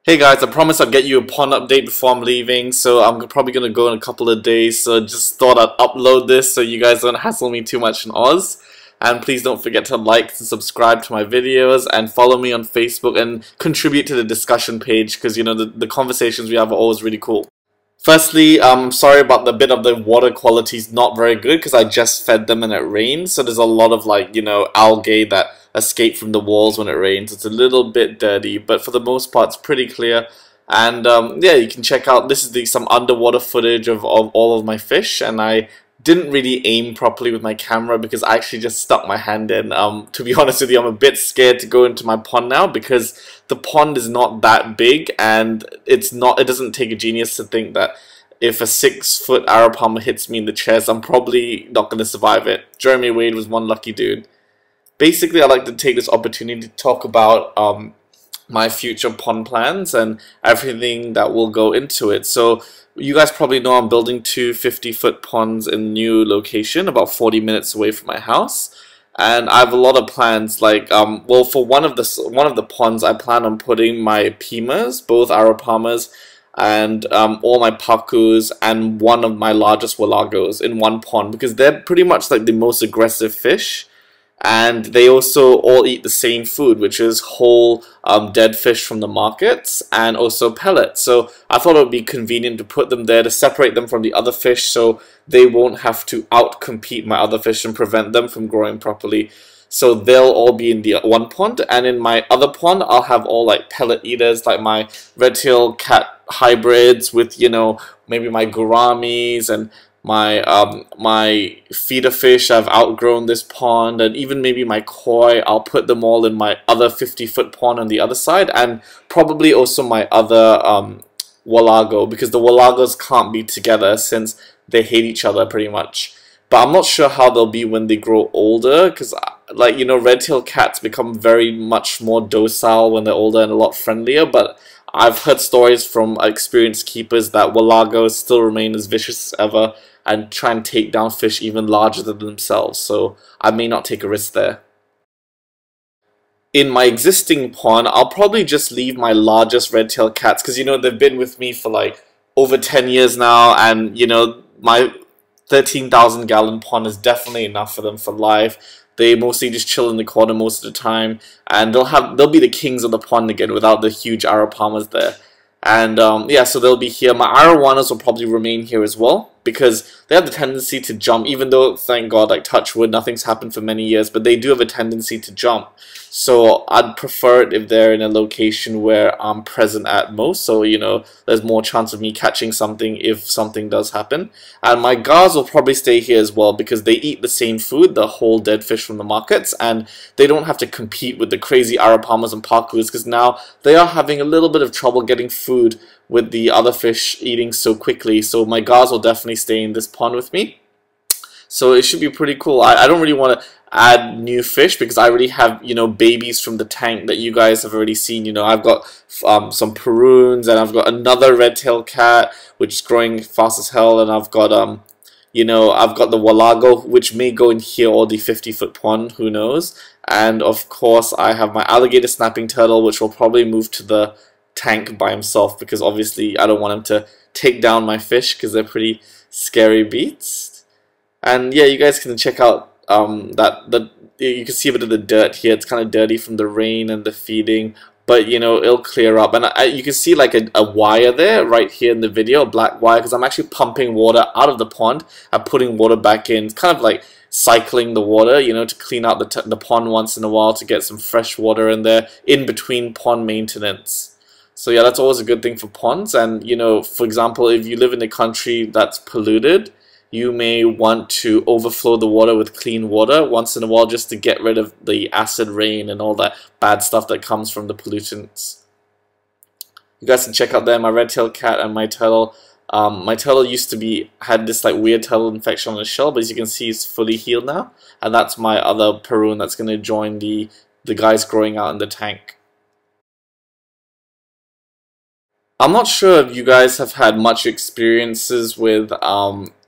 Hey guys, I promised I'd get you a pond update before I'm leaving, so I'm probably gonna go in a couple of days, so just thought I'd upload this so you guys don't hassle me too much in Oz. And please don't forget to like and subscribe to my videos and follow me on Facebook and contribute to the discussion page because you know the conversations we have are always really cool. Firstly, I'm sorry about the bit of the water quality is not very good because I just fed them and it rained, so there's a lot of algae that escape from the walls when it rains. It's a little bit dirty, but for the most part it's pretty clear. And yeah, you can check out, this is some underwater footage of all of my fish, and I didn't really aim properly with my camera because I actually just stuck my hand in. To be honest with you, I'm a bit scared to go into my pond now because the pond is not that big, and it doesn't take a genius to think that if a 6-foot arapaima hits me in the chest, I'm probably not going to survive it. Jeremy Wade was one lucky dude. Basically, I'd like to take this opportunity to talk about my future pond plans and everything that will go into it. So you guys probably know I'm building two 50-foot ponds in a new location about 40 minutes away from my house, and I have a lot of plans. Like well, for one of the ponds I plan on putting my PIMAS, both arapaimas, and all my pacus and one of my largest walagos in one pond because they're pretty much like the most aggressive fish. And they also all eat the same food, which is whole dead fish from the markets and also pellets. So I thought it would be convenient to put them there to separate them from the other fish so they won't have to outcompete my other fish and prevent them from growing properly. So they'll all be in the one pond, and in my other pond I'll have all like pellet eaters, like my red-tailed cat hybrids with, you know, maybe my gouramis and my feeder fish. I've outgrown this pond, and even maybe my koi. I'll put them all in my other 50-foot pond on the other side, and probably also my other walago, because the walagos can't be together since they hate each other pretty much. But I'm not sure how they'll be when they grow older, because like, you know, red-tailed cats become very much more docile when they're older and a lot friendlier, but I've heard stories from experienced keepers that walagos still remain as vicious as ever and try and take down fish even larger than themselves, so I may not take a risk there. In my existing pond, I'll probably just leave my largest red-tailed cats because, you know, they've been with me for like over 10 years now, and you know, my 13,000 gallon pond is definitely enough for them for life. They mostly just chill in the corner most of the time, and they'll be the kings of the pond again without the huge arapaimas there. And yeah, so they'll be here. My arowanas will probably remain here as well because they have the tendency to jump, even though, thank God, like touch wood, nothing's happened for many years, but they do have a tendency to jump. So I'd prefer it if they're in a location where I'm present at most, so you know, there's more chance of me catching something if something does happen. And my gars will probably stay here as well because they eat the same food, the whole dead fish from the markets, and they don't have to compete with the crazy arapaimas and pacus because now they are having a little bit of trouble getting food with the other fish eating so quickly. So my gars will definitely stay in this pond with me. So it should be pretty cool. I don't really want to add new fish because I already have, you know, babies from the tank that you guys have already seen. You know, I've got some Peruns, and I've got another red-tailed cat which is growing fast as hell, and I've got you know, I've got the walago which may go in here or the 50-foot pond, who knows. And of course I have my alligator snapping turtle which will probably move to the tank by himself because obviously I don't want him to take down my fish because they're pretty scary beats. And yeah, you guys can check out you can see a bit of the dirt here. It's kind of dirty from the rain and the feeding, but you know, it'll clear up. And you can see like a wire there right here in the video, a black wire, because I'm actually pumping water out of the pond and putting water back in. It's kind of like cycling the water, you know, to clean out the pond once in a while to get some fresh water in there in between pond maintenance. So yeah, that's always a good thing for ponds. And you know, for example, if you live in a country that's polluted, you may want to overflow the water with clean water once in a while just to get rid of the acid rain and all that bad stuff that comes from the pollutants. You guys can check out there my red-tailed cat and my turtle. My turtle had this like weird turtle infection on his shell, but as you can see, it's fully healed now. And that's my other Peruvian that's going to join the guys growing out in the tank. I'm not sure if you guys have had much experiences with,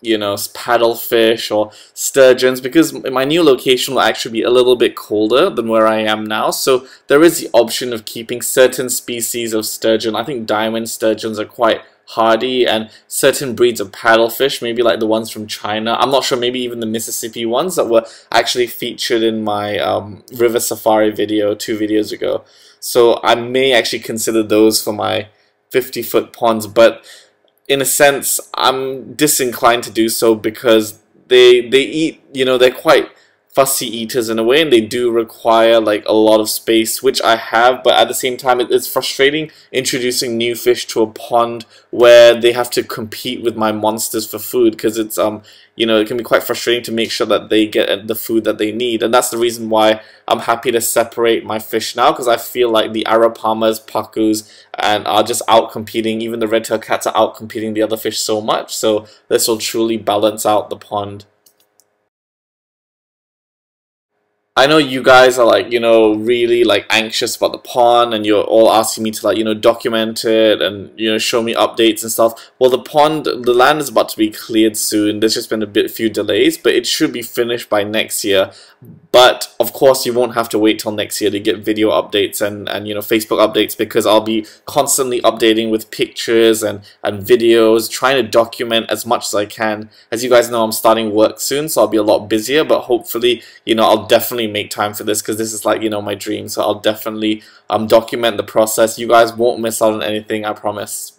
you know, paddlefish or sturgeons, because my new location will actually be a little bit colder than where I am now. So there is the option of keeping certain species of sturgeon. I think diamond sturgeons are quite hardy, and certain breeds of paddlefish, maybe like the ones from China. I'm not sure, maybe even the Mississippi ones that were actually featured in my river safari video 2 videos ago. So I may actually consider those for my 50-foot ponds, but in a sense I'm disinclined to do so because they eat, you know, they're quite fussy eaters in a way, and they do require like a lot of space, which I have, but at the same time it's frustrating introducing new fish to a pond where they have to compete with my monsters for food, because it's you know, it can be quite frustrating to make sure that they get the food that they need. And that's the reason why I'm happy to separate my fish now, because I feel like the arapamas, pacus, and are just out competing. Even the red-tailed cats are out competing the other fish so much, so this will truly balance out the pond. I know you guys are like, you know, really like anxious about the pond, and you're all asking me to like, you know, document it and, you know, show me updates and stuff. Well, the land is about to be cleared soon. There's just been a few delays, but it should be finished by next year. But of course, you won't have to wait till next year to get video updates and you know, Facebook updates, because I'll be constantly updating with pictures and videos, trying to document as much as I can. As you guys know, I'm starting work soon, so I'll be a lot busier, but hopefully, you know, I'll definitely make time for this, because this is like, you know, my dream. So I'll definitely document the process. You guys won't miss out on anything, I promise.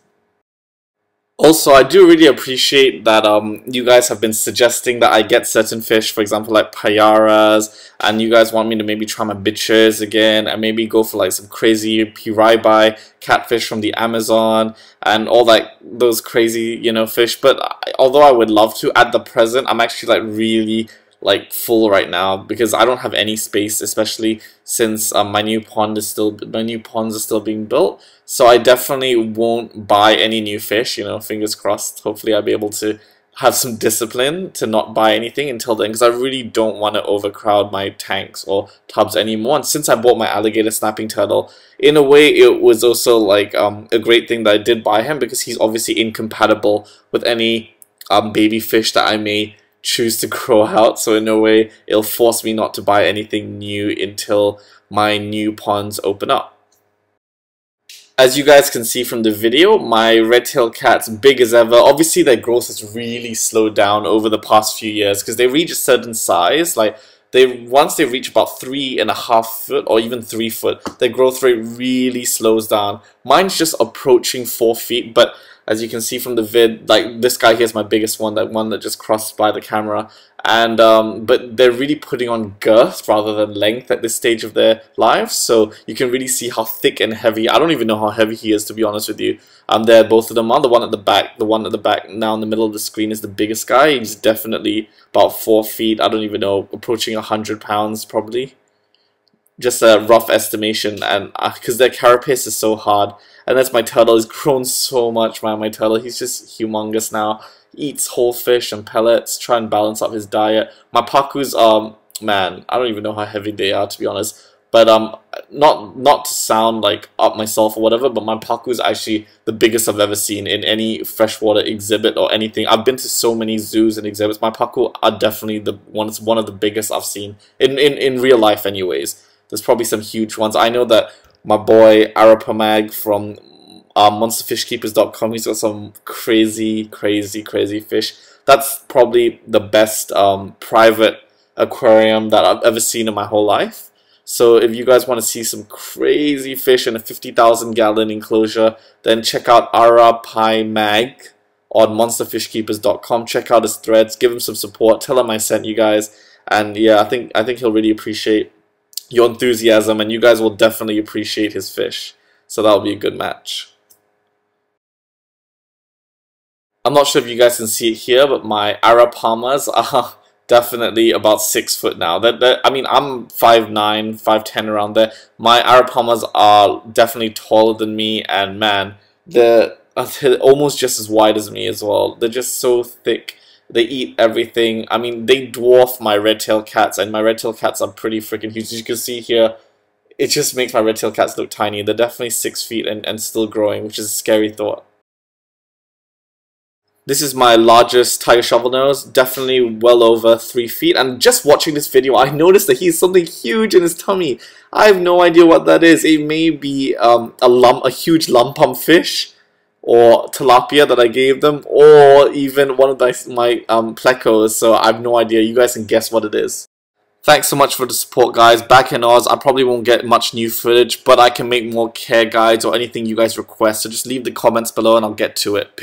Also, I do really appreciate that you guys have been suggesting that I get certain fish, for example, like payaras, and you guys want me to maybe try my bitches again, and maybe go for like some crazy piribai catfish from the Amazon, and all like those crazy, you know, fish. But although I would love to, at the present, I'm actually like really like full right now, because I don't have any space, especially since my new ponds are still being built. So I definitely won't buy any new fish, you know, fingers crossed. Hopefully I'll be able to have some discipline to not buy anything until then, because I really don't want to overcrowd my tanks or tubs anymore. And since I bought my alligator snapping turtle, in a way it was also like a great thing that I did buy him, because he's obviously incompatible with any baby fish that I may choose to grow out. So in a way, it'll force me not to buy anything new until my new ponds open up. As you guys can see from the video, my red-tailed cats, big as ever. Obviously their growth has really slowed down over the past few years, because they reach a certain size, like once they reach about 3.5 foot or even 3 foot, their growth rate really slows down. Mine's just approaching 4 feet, but as you can see from the vid, like this guy here is my biggest one, that one that just crossed by the camera. And but they're really putting on girth rather than length at this stage of their lives, so you can really see how thick and heavy. I don't even know how heavy he is, to be honest with you. There, both of them are. The one at the back now in the middle of the screen is the biggest guy. He's definitely about 4 feet. I don't even know, approaching 100 pounds probably. Just a rough estimation, and because their carapace is so hard. And that's my turtle. He's grown so much, man. My turtle, he's just humongous now. Eats whole fish and pellets, try and balance up his diet. My pacus, man, I don't even know how heavy they are, to be honest. But not to sound like up myself or whatever, but my pacu is actually the biggest I've ever seen in any freshwater exhibit or anything. I've been to so many zoos and exhibits. My pacu are definitely one of the biggest I've seen in real life, anyways. There's probably some huge ones. I know that my boy Arapamag from monsterfishkeepers.com, he's got some crazy fish. That's probably the best private aquarium that I've ever seen in my whole life. So if you guys want to see some crazy fish in a 50,000 gallon enclosure, then check out PIMAS on monsterfishkeepers.com. Check out his threads, give him some support, tell him I sent you guys, and yeah, I think he'll really appreciate your enthusiasm, and you guys will definitely appreciate his fish. So that'll be a good match. I'm not sure if you guys can see it here, but my arapamas are definitely about 6 foot now. I mean, I'm 5'9", 5'10", around there. My arapamas are definitely taller than me, and man, they're almost just as wide as me as well. They're just so thick. They eat everything. I mean, they dwarf my red-tailed cats, and my red-tailed cats are pretty freaking huge. As you can see here, it just makes my red-tailed cats look tiny. They're definitely 6 feet and still growing, which is a scary thought. This is my largest tiger shovelnose, definitely well over 3 feet. And just watching this video, I noticed that he's something huge in his tummy. I have no idea what that is. It may be a huge lumpum fish, or tilapia that I gave them, or even one of my plecos. So I have no idea. You guys can guess what it is. Thanks so much for the support, guys. Back in Oz, I probably won't get much new footage, but I can make more care guides or anything you guys request. So just leave the comments below and I'll get to it.